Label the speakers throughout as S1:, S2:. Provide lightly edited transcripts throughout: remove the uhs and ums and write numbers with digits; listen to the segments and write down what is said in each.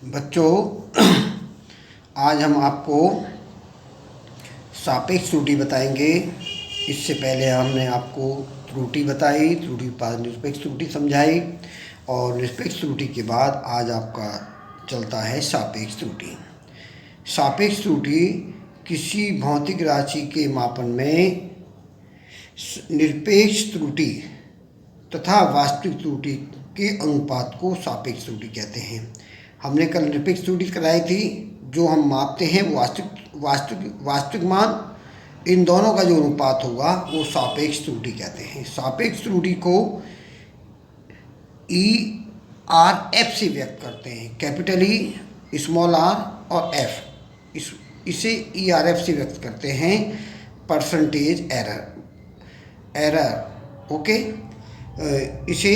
S1: बच्चों, आज हम आपको सापेक्ष त्रुटि बताएंगे। इससे पहले हमने आपको त्रुटि बताई, त्रुटि के बाद निरपेक्ष त्रुटि समझाई और निरपेक्ष त्रुटि के बाद आज आपका चलता है सापेक्ष त्रुटि। सापेक्ष त्रुटि किसी भौतिक राशि के मापन में निरपेक्ष त्रुटि तथा वास्तविक त्रुटि के अनुपात को सापेक्ष त्रुटि कहते हैं। हमने कल निरपेक्ष त्रुटि कराई थी। जो हम मापते हैं वास्तविक मान, इन दोनों का जो अनुपात होगा वो सापेक्ष त्रुटि कहते हैं। सापेक्ष त्रुटि को ERF से व्यक्त करते हैं, कैपिटल E, स्मॉल r और F। इसे ERF से व्यक्त करते हैं, परसेंटेज एरर। ओके, इसे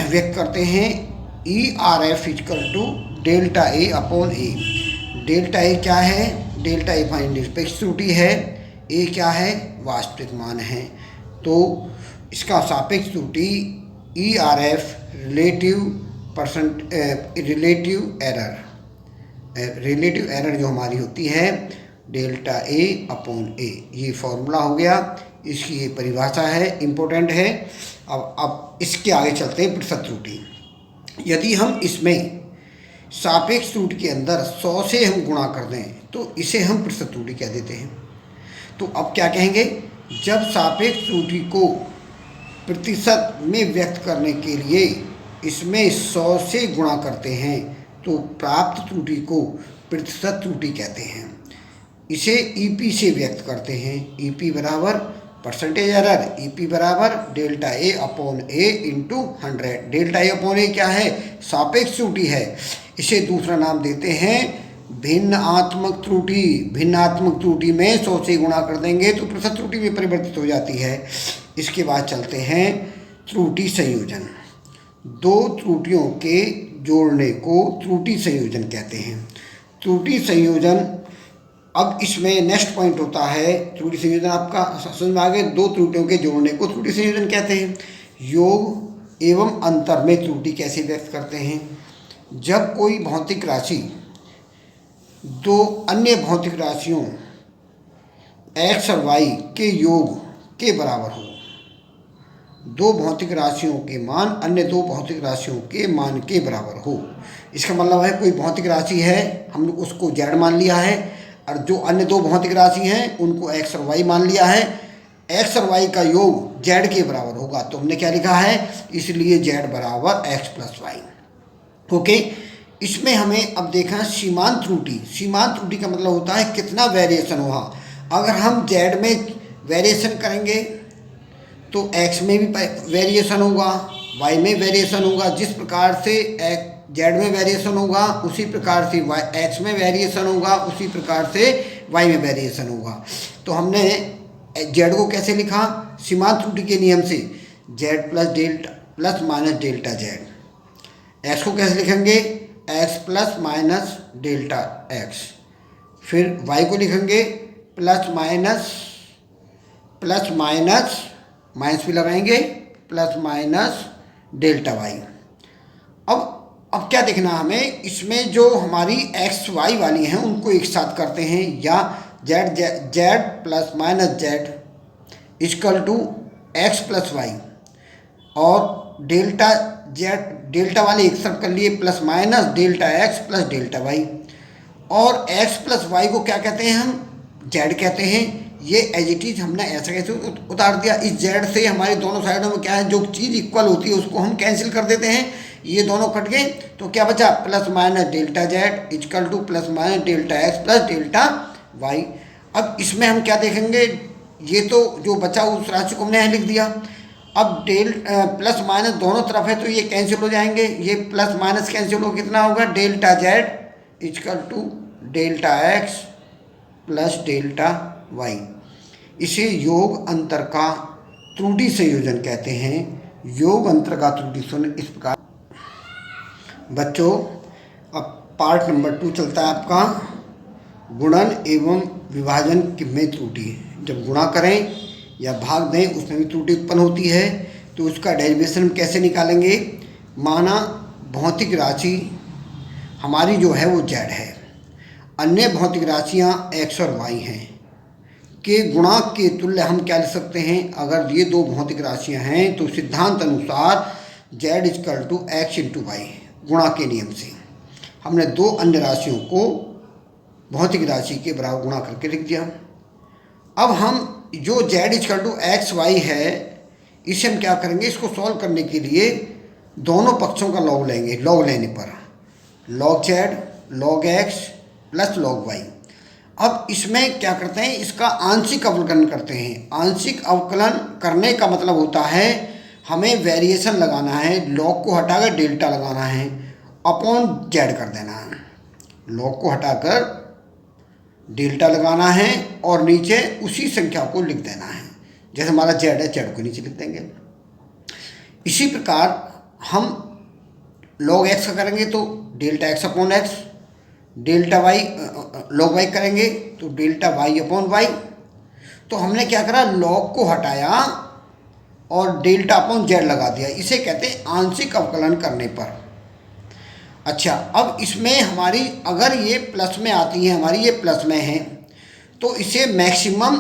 S1: व्यक्त करते हैं ERF equal to delta A upon A। Delta A क्या है? डेल्टा A फाइन निरपेक्ष त्रुटि है, A क्या है? वास्तविक मान है। तो इसका सापेक्ष त्रुटि ERF रिलेटिव एरर जो हमारी होती है डेल्टा A अपॉन A। ये फॉर्मूला हो गया, इसकी ये परिभाषा है, इम्पोर्टेंट है। अब इसके आगे चलते हैं प्रतिशत त्रुटि। यदि हम इसमें सापेक्ष त्रुटि के अंदर 100 से हम गुणा कर दें तो इसे हम प्रतिशत त्रुटि कह देते हैं। तो अब क्या कहेंगे? जब सापेक्ष त्रुटि को प्रतिशत में व्यक्त करने के लिए इसमें 100 से गुणा करते हैं तो प्राप्त त्रुटि को प्रतिशत त्रुटि कहते हैं। इसे EP से व्यक्त करते हैं। EP बराबर परसेंटेज एरर, EP बराबर delta A upon A into 100। Delta A upon A क्या है? सापेक्ष त्रुटि है। इसे दूसरा नाम देते हैं भिन्नात्मक त्रुटि। भिन्नात्मक त्रुटि में 100 से गुणा कर देंगे तो प्रतिशत त्रुटि में परिवर्तित हो जाती है। इसके बाद चलते हैं त्रुटि संयोजन। दो त्रुटियों के जोड़ने को त्रुटि संयोजन कहते हैं। त्रुटि संयोजन, अब इसमें नेक्स्ट पॉइंट होता है त्रुटि संयोजन। आपका समझ में आ गया? दो त्रुटियों के जोड़ने को त्रुटि संयोजन कहते हैं। योग एवं अंतर में त्रुटि कैसे व्यक्त करते हैं? जब कोई भौतिक राशि दो अन्य भौतिक राशियों x और y के योग के बराबर हो। दो भौतिक राशियों के मान अन्य दो भौतिक राशियों के मान के बराबर हो। इसका मतलब है कोई भौतिक राशि है, हमने उसको z मान लिया है, और जो अन्य दो भौतिक राशि हैं उनको x और y मान लिया है। x और y का योग z के बराबर होगा। तो हमने क्या लिखा है? इसलिए z बराबर x प्लस वाई। ओके, इसमें हमें अब देखना सीमांत त्रुटि। सीमांत त्रुटि का मतलब होता है कितना वेरिएशन हुआ। अगर हम z में वेरिएशन करेंगे तो x में भी वेरिएशन होगा, y में वेरिएशन होगा। जिस प्रकार से z में वेरिएशन होगा उसी प्रकार से x में वेरिएशन होगा, उसी प्रकार से y में वेरिएशन होगा। तो हमने z को कैसे लिखा? सीमांत त्रुटि के नियम से z plus minus delta z। x को कैसे लिखेंगे? x plus minus delta x। फिर y को लिखेंगे प्लस माइनस भी लगाएंगे, प्लस माइनस डेल्टा y। अब क्या देखना हमें? इसमें जो हमारी x y वाली हैं उनको एक साथ करते हैं, या z plus minus z equal to x plus y, और डेल्टा वाले एक साथ कर लिए, plus minus delta x plus delta y। और x प्लस वाई को क्या कहते हैं? हम z कहते हैं। ये एज इट इज हमने ऐसा कैसे उतार दिया? इस z से हमारे दोनों साइडों में क्या है, जो चीज़ इक्वल होती है उसको हम कैंसिल कर देते हैं। ये दोनों कट गए तो क्या बचा? Plus minus delta z equal two plus minus delta x plus delta y। अब इसमें हम क्या देखेंगे? ये तो जो बचा उस राशि को हमने यहाँ लिख दिया। अब प्लस माइनस दोनों तरफ है तो ये कैंसिल हो जाएंगे। ये प्लस माइनस कैंसिल हो, कितना होगा? Delta z equal to delta x plus delta y। इसे योग अंतर का त्रुटि संयोजन कहते हैं। योग अंतर का त्रुटि संयोजन इस प्रकार। बच्चों, अब पार्ट नंबर 2 चलता है आपका, गुणन एवं विभाजन में त्रुटि। जब गुणा करें या भाग दें उसमें भी त्रुटि उत्पन्न होती है, तो उसका डेरिवेशन कैसे निकालेंगे? माना भौतिक राशि हमारी जो है वो जेड है। अन्य भौतिक राशियाँ एक्स और वाई हैं के गुणा के तुल्य हम क्या लिख सकते हैं? अगर ये दो भौतिक राशियाँ हैं तो सिद्धांत अनुसार z equal to x into y, गुणा के नियम से हमने दो अन्य राशियों को भौतिक राशि के बराबर गुणा करके लिख दिया। अब हम जो z equal to x y है इसे हम क्या करेंगे? इसको सॉल्व करने के लिए दोनों पक्षों का लॉग लेंगे। लॉग लेने पर log z log x plus log y. अब इसमें क्या करते हैं? इसका आंशिक अवकलन करते हैं। आंशिक अवकलन करने का मतलब होता है हमें वेरिएशन लगाना है, लॉग को हटाकर डेल्टा लगाना है, अपॉन जेड कर देना है। लॉग को हटाकर डेल्टा लगाना है और नीचे उसी संख्या को लिख देना है। जैसे हमारा जेड है, जेड को नीचे लिख देंगे। इसी प्रकार हम लॉग एक्स का करेंगे तो delta x upon x, delta y log y करेंगे तो डेल्टा वाई अपॉन वाई। तो हमने क्या करा? लॉग को हटाया और डेल्टा अपॉन जेड लगा दिया। इसे कहते हैं आंशिक अवकलन करने पर। अच्छा, अब इसमें हमारी अगर ये प्लस में आती है, हमारी ये प्लस में है, तो इसे मैक्सिमम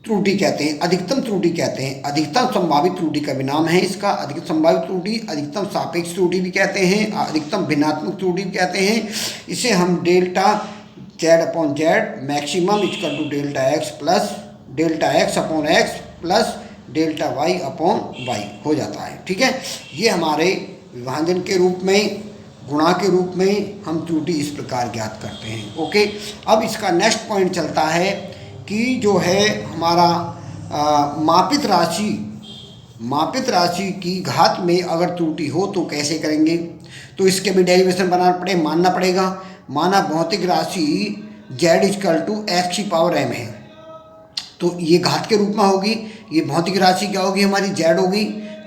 S1: त्रुटि कहते हैं, अधिकतम त्रुटि कहते हैं। अधिकतम संभावित त्रुटि का भी नाम है इसका। अधिकतम संभावित त्रुटि, अधिकतम सापेक्ष त्रुटि भी कहते हैं, अधिकतम भिन्नात्मक त्रुटि भी कहते हैं। इसे हम delta z upon z maximum equal to delta x plus delta x upon x plus delta y upon y हो जाता है। ठीक है, ये हमारे विभाजन के रूप में, गुणा के रूप में हम त्रुटि इस प्रकार ज्ञात करते हैं। ओके, अब इसका नेक्स्ट पॉइंट चलता है कि जो है हमारा मापित राशि की घात में अगर त्रुटि हो तो कैसे करेंगे? तो इसके भी डेरिवेशन मानना पड़ेगा। माना भौतिक राशि जेड इजकल टू एक्स की पावर एम है, तो ये घात के रूप में होगी। ये भौतिक राशि क्या होगी? हमारी जेड होगी।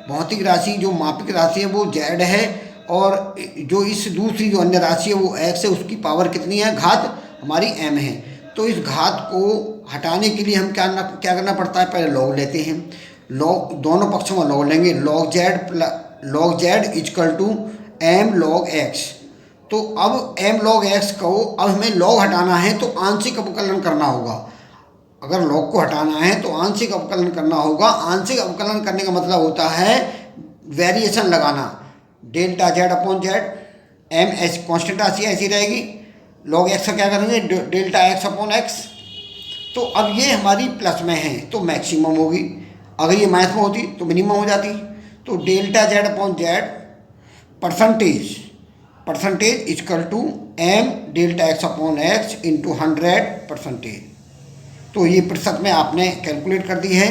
S1: भौतिक राशि जो मापित राशि है वो जेड है, और जो इस दूसरी जो अन्य राशि है वो एक्स है, उसकी पावर कितनी है? घात हमारी एम है। तो इस घात को हटाने के लिए हम क्या करना पड़ता है? पहले लॉग लेते हैं। लॉग दोनों पक्षों में लॉग लेंगे। Log z equal to m log x. तो अब एम लॉग एक्स को अब हमें लॉग हटाना है तो आंशिक अवकलन करना होगा। अगर लॉग को हटाना है तो आंशिक अवकलन करना होगा। आंशिक अवकलन करने का मतलब होता है वेरिएशन लगाना। Delta z upon z, m h constant राशि ऐसी रहेगी। लॉग एक्स का क्या करेंगे? Delta x upon x. तो अब ये हमारी प्लस में है तो मैक्सिमम होगी, अगर ये माइनस में होती तो मिनिमम हो जाती। तो delta z upon z percentage equal to m delta x upon x into 100%। तो ये प्रतिशत में आपने कैलकुलेट कर दी है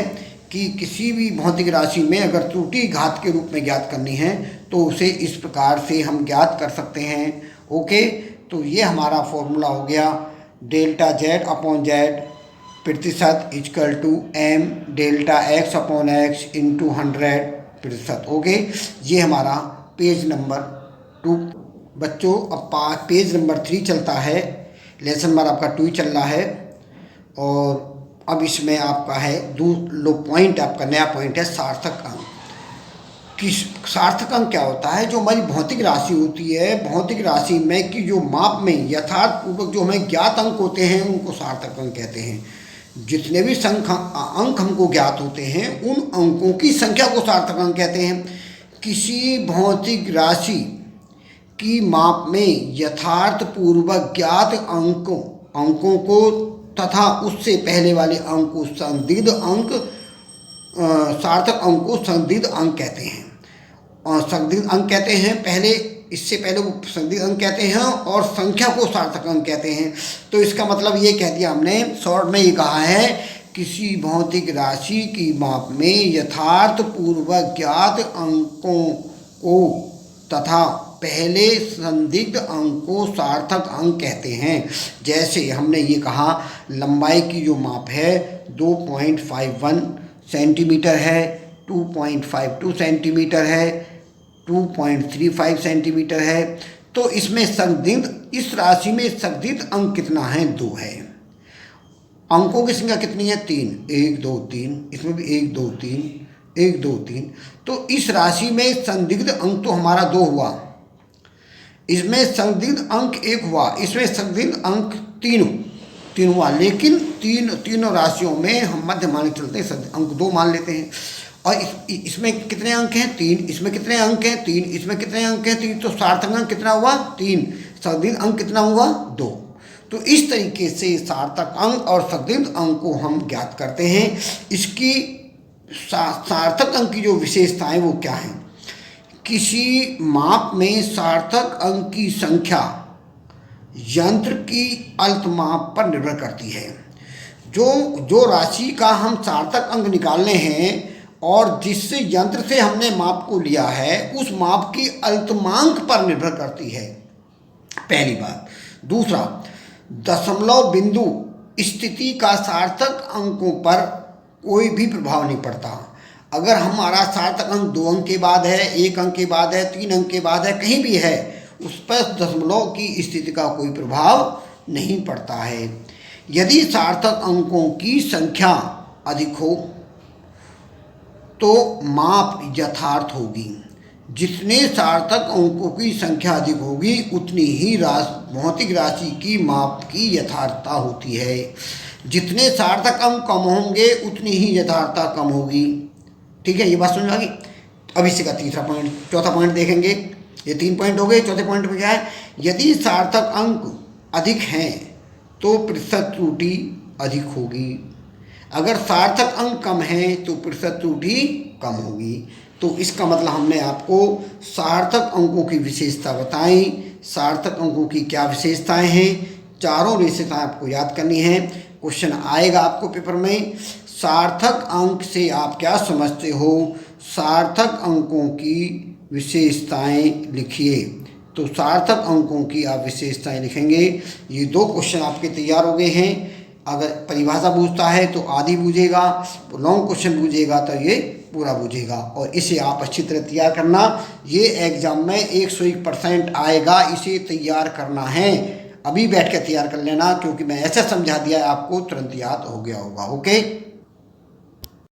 S1: कि किसी भी भौतिक राशि में अगर त्रुटि घात के रूप में ज्ञात करनी है तो उसे इस प्रकार से हम ज्ञात कर सकते हैं। ओके, तो ये हमारा फॉर्मूला हो गया डेल्टा जेड अपॉन जेड प्रतिशत equal to m delta x upon x into 100%। Okay, ये हमारा पेज नंबर 2। बच्चों अब पेज नंबर 3 चलता है। लेसन नंबर आपका 2 चल रहा है, और अब इसमें आपका है पॉइंट, आपका नया पॉइंट है सार्थक अंक। कि सार्थक अंक क्या होता है? जो हमारी भौतिक राशि होती है, भौतिक राशि में कि जो माप में यथार्थ पूर्वक जो हमें ज्ञात अंक होते हैं उनको सार्थक अंक कहते हैं। जितने भी अंक हमको ज्ञात होते हैं उन अंकों की संख्या को सार्थक अंक कहते हैं। किसी भौतिक राशि की माप में यथार्थ पूर्वक ज्ञात अंकों को तथा उससे पहले वाले अंक को संदिग्ध अंक, सार्थक अंक को संदिग्ध अंक कहते हैं। और संदिग्ध अंक कहते हैं इससे पहले वो संदिग्ध अंक कहते हैं, और संख्या को सार्थक अंक कहते हैं। तो इसका मतलब ये कह दिया हमने, शॉर्ट में ये कहा है किसी भौतिक राशि की माप में यथार्थ पूर्वक ज्ञात अंकों को तथा पहले संदिग्ध अंक को सार्थक अंक कहते हैं। जैसे हमने ये कहा लंबाई की जो माप है 2.51 सेंटीमीटर है, 2.52 सेंटीमीटर है, 2.35 सेंटीमीटर है। तो इसमें इस राशि में संदिग्ध अंक कितना है? 2 है। अंकों की संख्या कितनी है? 3, 1 2 3। इसमें भी 1 2 3, 1 2 3। तो इस राशि में संदिग्ध अंक तो हमारा 2 हुआ। इसमें संदिग्ध अंक 1 हुआ, इसमें संदिग्ध अंक 3 हुआ, लेकिन तीनों राशियों में हम मध्य मान के चलते हैं, अंक 2 मान लेते हैं। और इसमें कितने अंक हैं? 3। इसमें कितने अंक हैं? 3। इसमें कितने अंक हैं? 3। तो सार्थक अंक कितना हुआ? 3। संदिग्ध अंक कितना हुआ? 2। तो इस तरीके से सार्थक अंक और संदिग्ध अंक को हम ज्ञात करते हैं। इसकी सार्थक अंक की जो विशेषताएं वो क्या हैं? किसी माप में सार्थक अंक की संख्या यंत्र की अल्पमाप पर निर्भर करती है। जो राशि का हम सार्थक अंक निकालने हैं और जिससे यंत्र से हमने माप को लिया है, उस माप की अल्पमांक पर निर्भर करती है, पहली बात। दूसरा, दशमलव बिंदु स्थिति का सार्थक अंकों पर कोई भी प्रभाव नहीं पड़ता। अगर हमारा सार्थक अंक 2 अंक के बाद है, 1 अंक के बाद है, 3 अंक के बाद है, कहीं भी है, उस पर दशमलव की स्थिति का कोई प्रभाव नहीं पड़ता है। यदि सार्थक अंकों की संख्या अधिक हो तो माप यथार्थ होगी। जितने सार्थक अंकों की संख्या अधिक होगी उतनी ही भौतिक राशि की माप की यथार्थता होती है। जितने सार्थक अंक कम होंगे उतनी ही यथार्थता कम होगी। ठीक है, ये बात समझ आ गई। अब इसी का तीसरा पॉइंट, चौथा पॉइंट देखेंगे। ये 3 पॉइंट हो गए। चौथे पॉइंट में क्या है? यदि सार्थक अंक अधिक हैं तो प्रतिशत त्रुटि अधिक होगी। अगर सार्थक अंक कम हैं तो प्रतिशत त्रुटि कम होगी। तो इसका मतलब हमने आपको सार्थक अंकों की विशेषता बताई। सार्थक अंकों की क्या विशेषताएं हैं? चारों विशेषताएं आपको याद करनी है। क्वेश्चन आएगा आपको पेपर में। सार्थक अंक से आप क्या समझते हो? सार्थक अंकों की विशेषताएं लिखिए। तो सार्थक अंकों की आप विशेषताएं लिखेंगे। ये 2 क्वेश्चन आपके तैयार हो गए हैं। अगर परिभाषा पूछता है तो आधी बूझेगा, लॉन्ग क्वेश्चन बूझेगा तो ये पूरा बूझेगा। और इसे आप अच्छी तरह तैयार करना। ये एग्जाम में 101% आएगा, इसे तैयार करना है। अभी बैठ कर तैयार कर लेना, क्योंकि मैं ऐसा समझा दिया आपको तुरंत याद हो गया होगा। ओके।